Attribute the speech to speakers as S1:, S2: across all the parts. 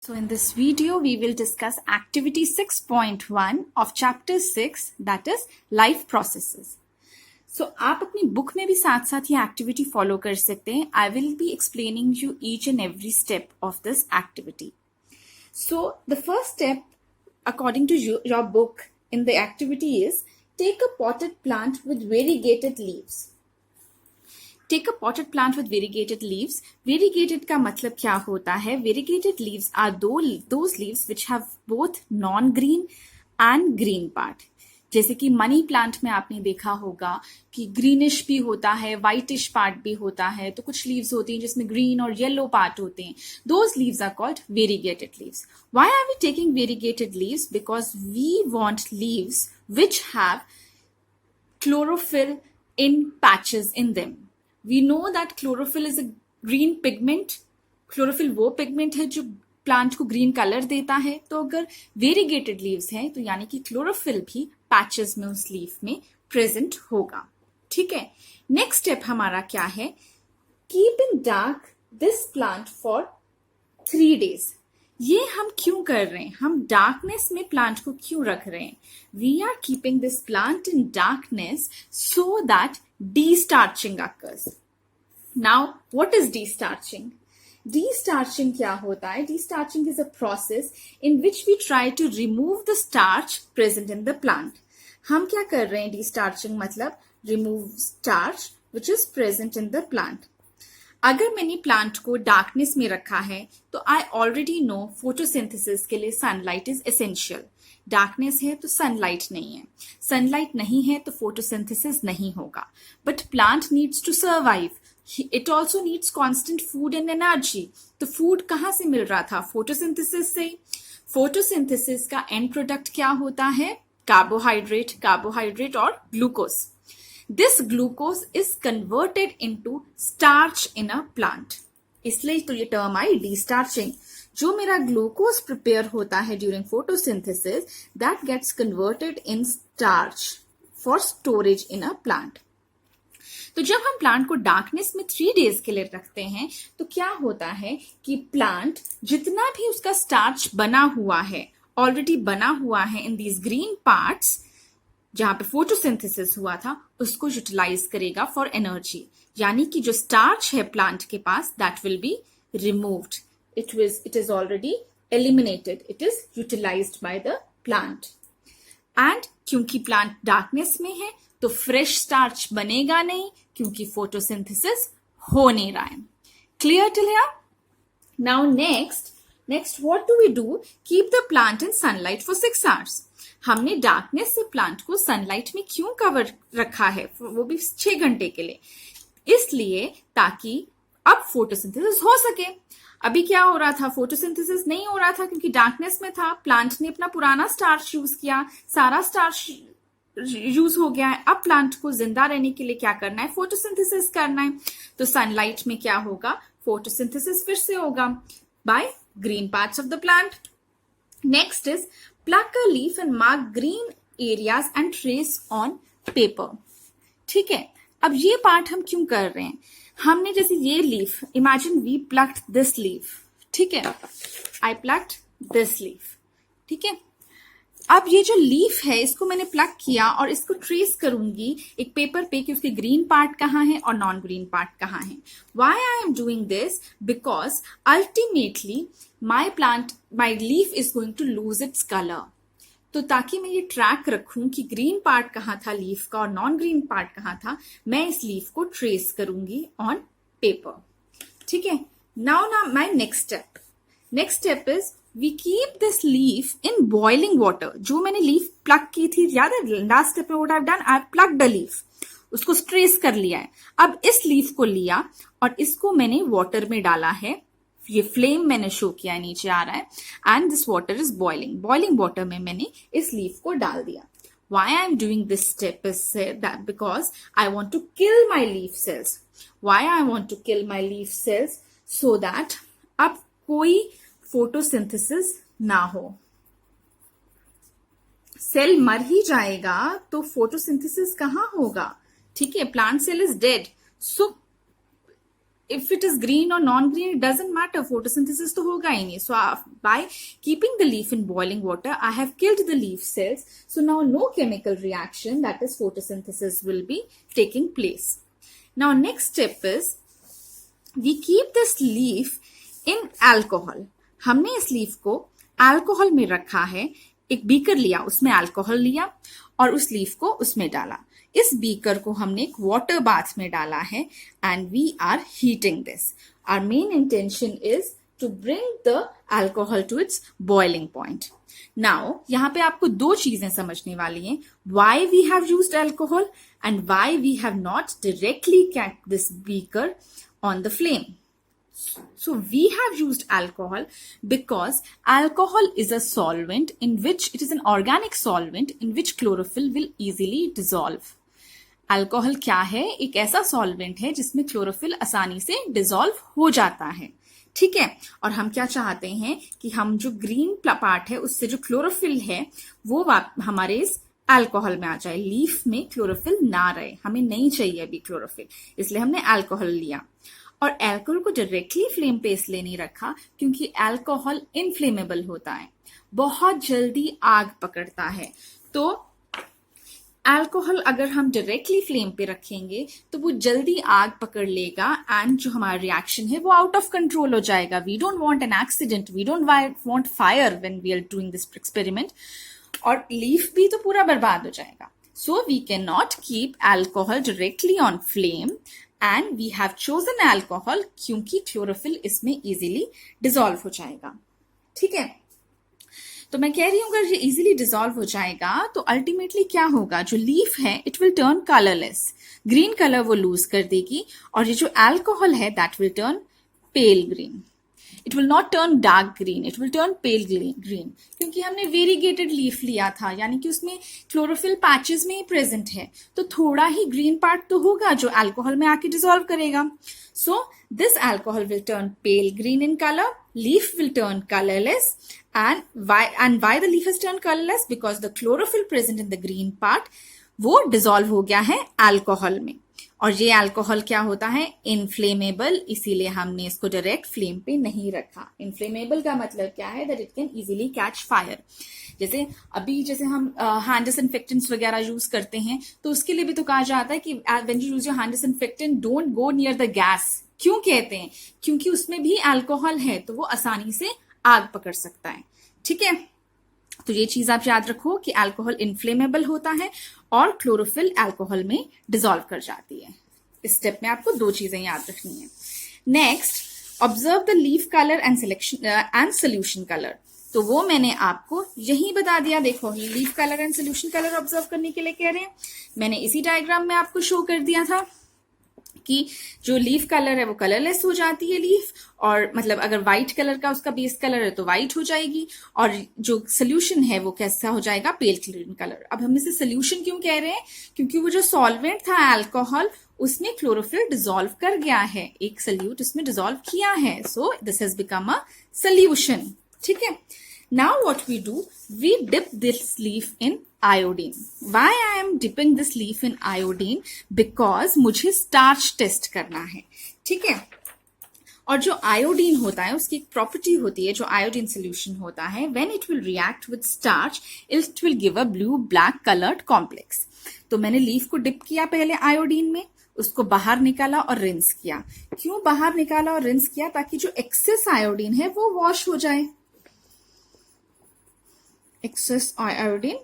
S1: So in this video, we will discuss activity 6.1 of chapter 6, that is life processes. So आप अपनी book में भी साथ साथ ये एक्टिविटी फॉलो कर सकते हैं. I will be explaining you each and every step of this activity. So the first step, according to your book in the activity is take a potted plant with variegated leaves. Take a potted plant with variegated leaves. Variegated का मतलब क्या होता है? Variegated leaves are those leaves which have both non-green and green part. जैसे कि money plant में आपने देखा होगा कि ग्रीनिश भी होता है, व्हाइटिश पार्ट भी होता है, तो कुछ लीव्स होती हैं जिसमें ग्रीन और येलो पार्ट होते हैं. Those leaves are called variegated leaves. Why are we taking variegated leaves? Because we want leaves which have chlorophyll in patches in them. We know that chlorophyll is a green pigment. Chlorophyll वो pigment है जो plant को green colour देता है. तो अगर variegated leaves हैं तो यानी कि क्लोरोफिल भी पैचेस में उस लीफ में प्रेजेंट होगा. ठीक है. नेक्स्ट स्टेप हमारा क्या है? Keep in dark this plant for 3 days. ये हम क्यों कर रहे हैं? हम डार्कनेस में प्लांट को क्यों रख रहे हैं? We are keeping this plant in darkness so that destarching occurs. Now, what is destarching? Destarching क्या होता है? Destarching is a process in which we try to remove the starch present in the plant. हम क्या कर रहे हैं? Destarching मतलब remove starch which is present in the plant. अगर मैंने प्लांट को डार्कनेस में रखा है तो आई ऑलरेडी नो फोटोसिंथेसिस के लिए सनलाइट इज एसेंशियल. डार्कनेस है तो सनलाइट नहीं है, सनलाइट नहीं है तो फोटोसिंथेसिस नहीं होगा. But plant needs to survive. It also needs constant food and energy. तो फूड कहाँ से मिल रहा था? फोटोसिंथेसिस से. फोटोसिंथेसिस का एंड प्रोडक्ट क्या होता है? कार्बोहाइड्रेट और glucose. This glucose is converted into starch in a plant. इसलिए तो ये टर्म आई destarching. जो मेरा ग्लूकोज प्रिपेयर होता है during photosynthesis, that gets converted in starch for storage in a plant. तो जब हम प्लांट को डार्कनेस में 3 days के लिए रखते हैं तो क्या होता है कि प्लांट जितना भी उसका स्टार्च बना हुआ है, ऑलरेडी बना हुआ है इन दीज ग्रीन पार्ट्स जहां पे फोटोसिंथेसिस हुआ था, उसको यूटिलाइज करेगा फॉर एनर्जी. यानी कि जो स्टार्च है प्लांट के पास, that will be removed. It is already eliminated. It is utilized by the plant. And क्योंकि प्लांट डार्कनेस में है तो फ्रेश स्टार्च बनेगा नहीं, क्योंकि फोटोसिंथेसिस हो नहीं रहा है. Clear till here? Now next what do we do? Keep the plant in sunlight for 6 hours. हमने डार्कनेस से प्लांट को सनलाइट में क्यों कवर रखा है? वो भी 6 घंटे के लिए. इसलिए ताकि अब फोटोसिंथेसिस हो सके. अभी क्या हो रहा था? फोटोसिंथेसिस नहीं हो रहा था क्योंकि डार्कनेस में था. प्लांट ने अपना पुराना स्टार्च यूज किया, सारा स्टार्च यूज हो गया है. अब प्लांट को जिंदा रहने के लिए क्या करना है? फोटोसिंथेसिस करना है. तो सनलाइट में क्या होगा? फोटोसिंथेसिस फिर से होगा by green parts of the plant. Next is pluck a leaf and mark green areas and trace on paper. ठीक है. अब ये पार्ट हम क्यों कर रहे हैं? हमने जैसे ये leaf, imagine we plucked this leaf. ठीक है. I plucked this leaf. ठीक है. अब ये जो लीफ है इसको मैंने प्लक किया और इसको ट्रेस करूंगी एक पेपर पे कि उसके ग्रीन पार्ट कहाँ है और नॉन ग्रीन पार्ट कहाँ है. Why I am doing this? Because ultimately my leaf is going to lose its color. तो ताकि मैं ये ट्रैक रखूं कि ग्रीन पार्ट कहाँ था लीफ का और नॉन ग्रीन पार्ट कहाँ था, मैं इस लीफ को ट्रेस करूंगी ऑन पेपर. ठीक है. Now my next step is we keep this leaf in boiling water. जो मैंने लीफ प्लक की थी, याद है लास्ट स्टेप में what I have done? I have plucked the leaf. उसको ट्रेस कर लिया है. अब इस लीफ को लिया और इसको मैंने वाटर में डाला है. ये फ्लेम मैंने शो किया है, नीचे आ रहा है. And this water is boiling water में मैंने इस लीफ को डाल दिया. Why I am doing this step is that because I want to kill my leaf cells. Why I want to kill my leaf cells? So that अब कोई photosynthesis ना हो. सेल मर ही जाएगा तो फोटोसिंथेसिस कहाँ होगा? ठीक है. Plant cell is dead. So if it is green or non-green, it doesn't matter. Photosynthesis तो होगा ही नहीं. So by keeping the leaf in boiling water, I have killed the leaf cells. So now no chemical reaction, that is photosynthesis, will be taking place. Now next step is we keep this leaf in alcohol. हमने इस leaf को alcohol में रखा है. एक beaker लिया, उसमें alcohol लिया और उस लीफ को उसमें डाला. इस बीकर को हमने एक वाटर बाथ में डाला है and we are heating this. Our main intention is to bring the alcohol to its boiling point. Now यहाँ पे आपको दो चीजें समझने वाली हैं. Why we have used alcohol and why we have not directly kept this beaker on the flame. So we have used alcohol because alcohol is a solvent in which it is an organic solvent in which chlorophyll will easily dissolve. Alcohol क्या है? एक ऐसा solvent है जिसमें chlorophyll आसानी से dissolve हो जाता है. ठीक है. और हम क्या चाहते हैं कि हम जो ग्रीन पार्ट है उससे जो क्लोरोफिल है वो हमारे इस अल्कोहल में आ जाए. लीफ में क्लोरोफिल ना रहे, हमें नहीं चाहिए अभी क्लोरोफिल, इसलिए हमने अल्कोहल लिया. और अल्कोहल को डायरेक्टली फ्लेम पे इसलिए नहीं रखा क्योंकि अल्कोहल इनफ्लेमेबल होता है, बहुत जल्दी आग पकड़ता है. तो अल्कोहल अगर हम डायरेक्टली फ्लेम पे रखेंगे तो वो जल्दी आग पकड़ लेगा एंड जो हमारा रिएक्शन है वो आउट ऑफ कंट्रोल हो जाएगा. We don't want an accident, we don't want fire when we are doing this experiment. और लीफ भी तो पूरा बर्बाद हो जाएगा. So we can not keep alcohol directly on flame and we have chosen alcohol क्योंकि क्लोरोफिल इसमें easily dissolve हो जाएगा. ठीक है. तो मैं कह रही हूं अगर ये इजीली डिसॉल्व हो जाएगा तो अल्टीमेटली क्या होगा, जो लीफ है it will turn colourless, green colour वो लूज कर देगी. और ये जो अल्कोहल है that will turn pale green. It will not turn dark green, it will turn pale green क्योंकि हमने वेरीगेटेड लीफ लिया था, यानी कि उसमें क्लोरोफिल पैचेस में ही प्रेजेंट है. तो थोड़ा ही ग्रीन पार्ट तो होगा जो अल्कोहल में आके डिसॉल्व करेगा. So this alcohol will turn pale green in colour, leaf will turn colourless. And why the leaf has turned colorless? Because the chlorophyll present in the green part वो dissolve हो गया है alcohol में. और ये alcohol क्या होता है? इनफ्लेमेबल, इसीलिए हमने इसको डायरेक्ट फ्लेम पे नहीं रखा. इनफ्लेमेबल का मतलब क्या है? That it can easily catch fire. जैसे हम हैंड डिसइंफेक्टेंट्स वगैरह यूज करते हैं तो उसके लिए भी तो कहा जाता है कि when you use your hand disinfectant don't go near the gas. क्यों कहते हैं? क्योंकि उसमें भी अल्कोहल है तो वो आसानी से आग पकड़ सकता है. ठीक है. तो ये चीज आप याद रखो कि अल्कोहल इनफ्लेमेबल होता है और क्लोरोफिल अल्कोहल में डिसॉल्व कर जाती है. इस स्टेप में आपको दो चीजें याद रखनी है. Next, observe the leaf colour and solution colour. तो वो मैंने आपको यही बता दिया. देखो, leaf colour and solution colour observe करने के लिए कह रहे हैं. मैंने इसी डायग्राम में आपको शो कर दिया था कि जो लीफ कलर है वो कलरलेस हो जाती है लीफ, और मतलब अगर व्हाइट कलर का उसका बेस कलर है तो व्हाइट हो जाएगी, और जो सोल्यूशन है वो कैसा हो जाएगा? पेल ग्रीन कलर. अब हम इसे सोल्यूशन क्यों कह रहे हैं? क्योंकि वो जो सॉल्वेंट था अल्कोहल उसमें क्लोरोफिल डिसॉल्व कर गया है, एक सोल्यूट उसमें डिसॉल्व किया है. So this has become a solution. ठीक है. Now what we do, we dip this leaf in iodine. Why I am dipping this leaf in iodine? Because मुझे starch टेस्ट करना है. ठीक है. और जो आयोडीन होता है उसकी एक प्रॉपर्टी होती है, जो आयोडीन सोल्यूशन होता है, when it will react with starch, it will give a blue black colored complex. तो मैंने लीफ को डिप किया पहले आयोडीन में, उसको बाहर निकाला और रिंस किया. क्यों बाहर निकाला और रिंस किया? ताकि जो एक्सेस आयोडीन है वो वॉश हो जाए. एक्सेस आयोडीन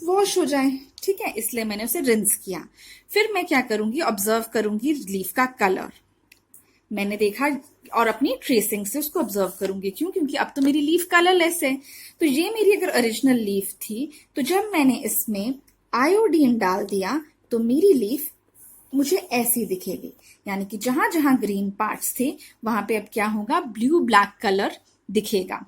S1: वॉश हो जाए. ठीक है. इसलिए मैंने उसे रिंस किया. फिर मैं क्या करूंगी? ऑब्जर्व करूंगी लीफ का कलर. मैंने देखा और अपनी ट्रेसिंग से उसको ऑब्जर्व करूंगी. क्यों? क्योंकि अब तो मेरी लीफ कलरलेस है. तो ये मेरी अगर ओरिजिनल लीफ थी तो जब मैंने इसमें आयोडीन डाल दिया तो मेरी लीफ मुझे ऐसी दिखेगी, यानी कि जहां जहां ग्रीन पार्ट्स थे वहां पे अब क्या होगा? ब्लू ब्लैक कलर दिखेगा.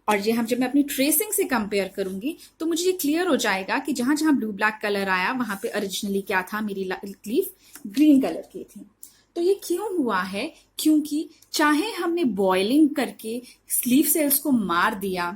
S1: और ये जब मैं अपनी ट्रेसिंग से कंपेयर करूंगी तो मुझे ये क्लियर हो जाएगा कि जहां जहां ब्लू ब्लैक कलर आया वहां पे ओरिजिनली क्या था? मेरी लीफ ग्रीन कलर की थी. तो ये क्यों हुआ है? क्योंकि चाहे हमने बॉइलिंग करके लीफ सेल्स को मार दिया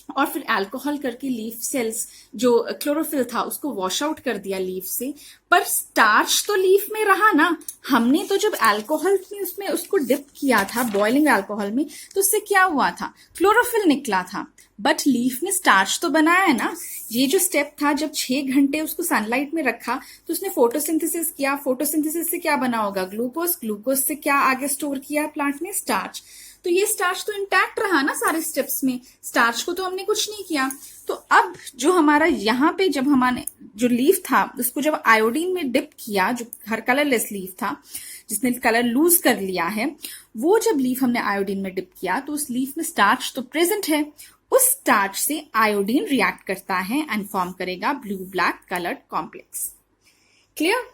S1: और फिर अल्कोहल करके लीफ सेल्स जो क्लोरोफिल था उसको वॉश आउट कर दिया लीफ से, पर स्टार्च तो लीफ में रहा ना। हमने तो जब अल्कोहल में उसमें उसको डिप किया था बॉइलिंग अल्कोहल में, तो उससे क्या हुआ था, क्लोरोफिल निकला था, बट लीफ में स्टार्च तो बनाया है ना। ये जो स्टेप था, जब 6 घंटे उसको सनलाइट में रखा तो उसने फोटोसिंथेसिस किया। फोटोसिंथेसिस से क्या बना होगा, ग्लूकोज। ग्लूकोज से क्या आगे स्टोर किया प्लांट ने, स्टार्च। तो ये स्टार्च तो इंटैक्ट रहा ना सारे स्टेप्स में, स्टार्च को तो हमने कुछ नहीं किया। तो अब जो हमारा यहाँ पे जब हमारे जो लीफ था उसको जब आयोडीन में डिप किया, जो हर कलरलेस लीफ था जिसने कलर लूज कर लिया है, वो जब लीफ हमने आयोडीन में डिप किया तो उस लीफ में स्टार्च तो प्रेजेंट है। उस स्टार्च से आयोडीन रिएक्ट करता है एंड फॉर्म करेगा blue black coloured complex. Clear?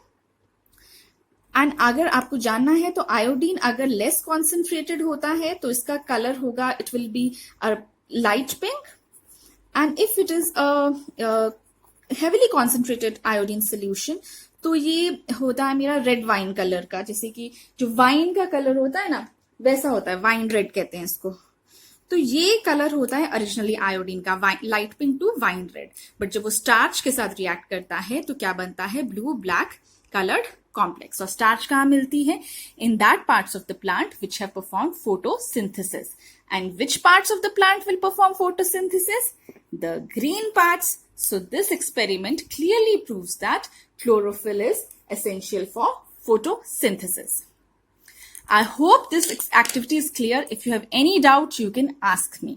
S1: And अगर आपको जानना है तो आयोडीन अगर लेस कॉन्सेंट्रेटेड होता है तो इसका कलर होगा, it will be light pink, and if it is heavily concentrated iodine solution तो ये होता है मेरा रेड वाइन कलर का। जैसे कि जो वाइन का कलर होता है ना, वैसा होता है, वाइन रेड कहते हैं इसको। तो ये कलर होता है ओरिजिनली आयोडीन का, light pink to wine red. But जब वो स्टार्च के साथ रिएक्ट करता है तो क्या बनता है, ब्लू ब्लैक कलर्ड कॉम्प्लेक्स। और स्टार्च कहाँ मिलती है, in that parts of the plant which have perform photosynthesis. And which parts of the plant will perform photosynthesis, the green parts. So this experiment clearly proves that chlorophyll is essential for photosynthesis. I hope this activity is clear. If you have any doubt, you can ask me.